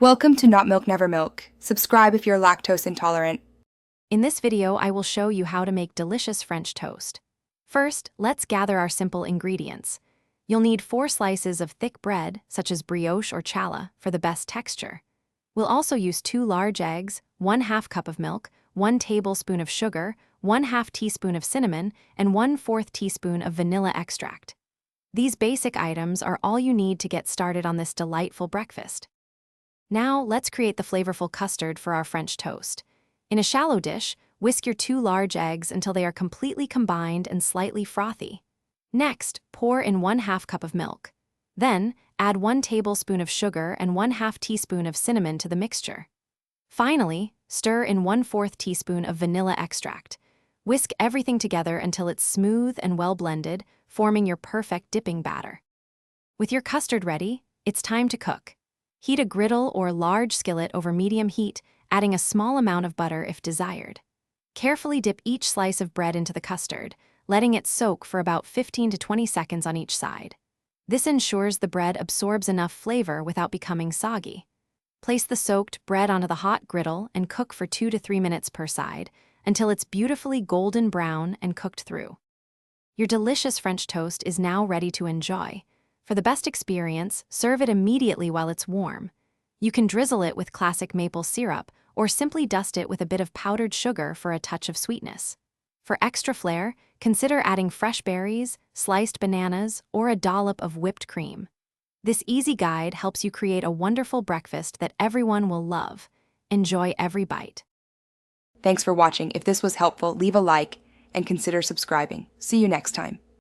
Welcome to Not Milk Never Milk. Subscribe if you're lactose intolerant. In this video, I will show you how to make delicious French toast. First, let's gather our simple ingredients. You'll need 4 slices of thick bread, such as brioche or challah, for the best texture. We'll also use 2 large eggs, 1/2 cup of milk, 1 tablespoon of sugar, 1/2 teaspoon of cinnamon, and 1/4 teaspoon of vanilla extract. These basic items are all you need to get started on this delightful breakfast. Now, let's create the flavorful custard for our French toast. In a shallow dish, whisk your 2 large eggs until they are completely combined and slightly frothy. Next, pour in 1/2 cup of milk. Then, add 1 tablespoon of sugar and 1/2 teaspoon of cinnamon to the mixture. Finally, stir in 1/4 teaspoon of vanilla extract. Whisk everything together until it's smooth and well blended, forming your perfect dipping batter. With your custard ready, it's time to cook. Heat a griddle or large skillet over medium heat, adding a small amount of butter if desired. Carefully dip each slice of bread into the custard, letting it soak for about 15 to 20 seconds on each side. This ensures the bread absorbs enough flavor without becoming soggy. Place the soaked bread onto the hot griddle and cook for 2 to 3 minutes per side until it's beautifully golden brown and cooked through. Your delicious French toast is now ready to enjoy. For the best experience, serve it immediately while it's warm. You can drizzle it with classic maple syrup or simply dust it with a bit of powdered sugar for a touch of sweetness. For extra flair, consider adding fresh berries, sliced bananas, or a dollop of whipped cream. This easy guide helps you create a wonderful breakfast that everyone will love. Enjoy every bite. Thanks for watching. If this was helpful, leave a like and consider subscribing. See you next time.